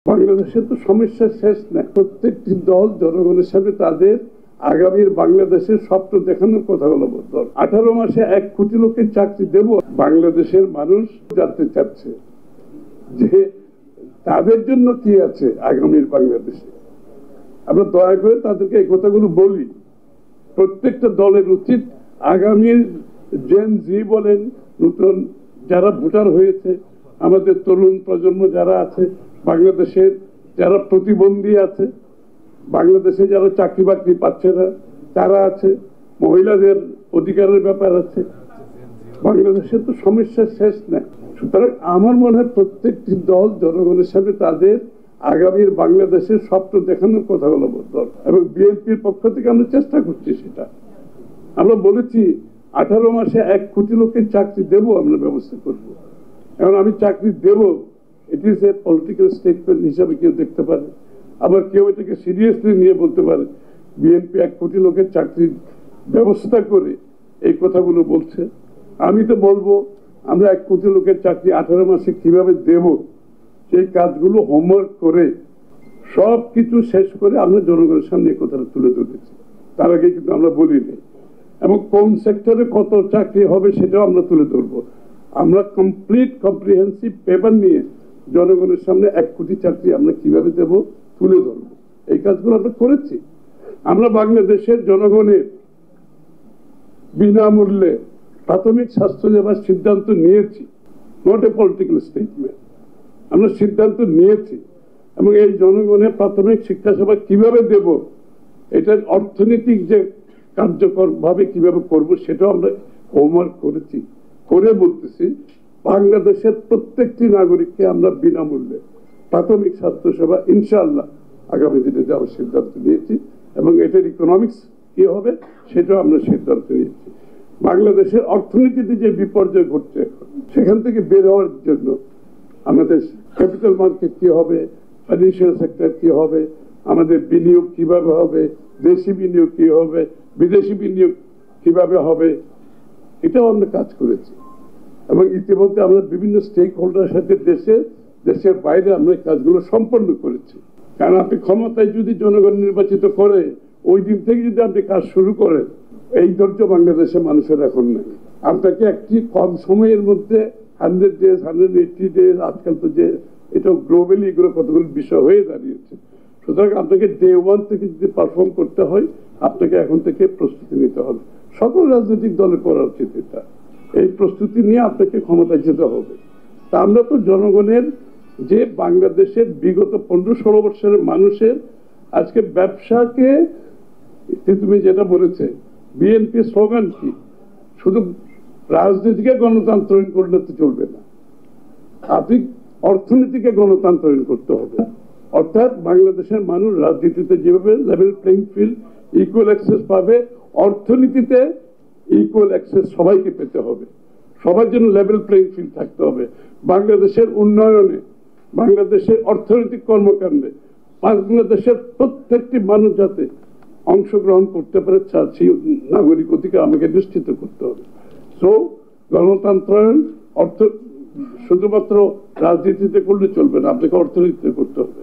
বাংলাদেশের তো সমস্যা শেষ না। প্রত্যেকটি দল জনগণের সামনে তাদের আগামীর বাংলাদেশের স্বপ্ন দেখানোর কথা হলো। 18 মাসে 1 কোটি লোকের চাকরি দেব। বাংলাদেশের মানুষ জানতে চাচ্ছে যে তাদের জন্য কি আছে আগামীর বাংলাদেশে। আমরা দয়া করে তাদেরকে এই কথাগুলো বলি। প্রত্যেকটা দলের উচিত আগামীর জেন জি বলেন, নতুন যারা ভোটার হয়েছে, আমাদের তরুণ প্রজন্ম যারা আছে, বাংলাদেশের যারা প্রতিবন্ধী আছে, বাংলাদেশে যারা চাকরি বাকরি পাচ্ছে না তারা আছে, মহিলাদের অধিকারের ব্যাপার আছে, বাংলাদেশের তো সমস্যা শেষ না। সুতরাং আমার মনে হয় প্রত্যেকটি দল জনগণের সামনে তাদের আগামীর বাংলাদেশের স্বপ্ন দেখানোর কথা হলো দল, এবং বিএনপির পক্ষ থেকে আমরা চেষ্টা করছি সেটা। আমরা বলেছি 18 মাসে 1 কোটি লোকের চাকরি দেব, আমরা ব্যবস্থা করব। এখন আমি চাকরি দেব, it is a political statement হিসাবে কেউ দেখতে পারে, আবার কেউ এটাকে সিরিয়াসলি নিয়ে বলতে পারে বিএনপি 1 কোটি লোকের চাকরির ব্যবস্থা করে এই কথাগুলো বলছে। আমি তো বলবো আমরা 1 কোটি লোকের চাকরি 18 মাসে কিভাবে দেব সেই কাজগুলো হোমওয়ার্ক করে সব কিছু শেষ করে আমরা জনগণের সামনে এই কথাটা তুলে ধরেছি। তার আগে কিন্তু আমরা বলিনি, এবং কোন সেক্টরে কত চাকরি হবে সেটাও আমরা তুলে ধরবো। আমরা কমপ্লিট কম্প্রিহেন্সিভ পেপার নিয়ে জনগণের সামনে 1 কোটি চাকরি আমরা কিভাবে দেব তুলে ধরবো। এই কাজগুলো আমরা করেছি। আমরা বাংলাদেশের জনগণের বিনামূল্যে প্রাথমিক স্বাস্থ্য সেবার সিদ্ধান্ত নিয়েছি, নট এ পলিটিক্যাল স্টেটমেন্ট। আমরা সিদ্ধান্ত নিয়েছি, এবং এই জনগণের প্রাথমিক শিক্ষা সেবা কিভাবে দেব, এটার অর্থনৈতিক যে কার্যকর ভাবে কিভাবে করব সেটাও আমরা হোমওয়ার্ক করেছি। করে বলতেছি বাংলাদেশের প্রত্যেকটি নাগরিককে আমরা বিনামূল্যে প্রাথমিক স্বাস্থ্য সেবা ইনশাআল্লাহ আগামী দিনে যাওয়ার সিদ্ধান্ত নিয়েছি, এবং এটার ইকোনমিক্স কি হবে সেটাও আমরা সিদ্ধান্ত নিয়েছি। বাংলাদেশের অর্থনীতিতে যে বিপর্যয় ঘটছে এখন, সেখান থেকে বের হওয়ার জন্য আমাদের ক্যাপিটাল মার্কেট কি হবে, ফাইন্যান্সিয়াল সেক্টর কি হবে, আমাদের বিনিয়োগ কিভাবে হবে, দেশি বিনিয়োগ কি হবে, বিদেশি বিনিয়োগ কিভাবে হবে, এটাও আমরা কাজ করেছি। এবং ইতিমধ্যে আমরা বিভিন্ন স্টেক হোল্ডারের সাথে দেশের বাইরে আমরা এই কাজগুলো সম্পন্ন করেছি। কারণ আপনি ক্ষমতায় যদি জনগণ নির্বাচিত করে ওই দিন থেকে যদি আপনি কাজ শুরু করেন, এই ধৈর্য বাংলাদেশের মানুষের এখন নেই। আপনাকে একটি কম সময়ের মধ্যে 100 days 180 days, আজকাল তো যে এটা গ্লোবালি এগুলো কতগুলো বিষয় হয়ে দাঁড়িয়েছে। সুতরাং আপনাকে ডে 1 থেকে যদি পারফর্ম করতে হয়, আপনাকে এখন থেকে প্রস্তুতি নিতে হবে। সকল রাজনৈতিক দলের করা উচিত এটা। এই প্রস্তুতি নিয়ে আপনাকে ক্ষমতায় যেতে হবে। তা আমরা তো জনগণের যে বাংলাদেশের বিগত 15-16 বছরের মানুষের আজকে ব্যবসাকে, তুমি যেটা বলেছে বিএনপি স্লোগান কি, শুধু রাজনীতিকে গণতান্ত্রিক করলে তো চলবে না, আপনি অর্থনীতিকে গণতান্ত্রিক করতে হবে। অর্থাৎ বাংলাদেশের মানুষ রাজনীতিতে যেভাবে level playing field equal access পাবে, অর্থনীতিতে ইকুয়াল অ্যাক্সেস সবাইকে পেতে হবে। সবার জন্য লেভেল প্লেইং ফিল্ড থাকতে হবে। বাংলাদেশের উন্নয়নে, বাংলাদেশের অর্থনৈতিক কর্মকাণ্ডে বাংলাদেশের প্রত্যেকটি মানুষ যাতে অংশগ্রহণ করতে পারে সেই নাগরিক অধিকার আমাকে নিশ্চিত করতে হবে। সো গণতন্ত্রায়ন শুধুমাত্র রাজনীতিতে করলে চলবে না, আপনাকে অর্থনীতিতে করতে হবে।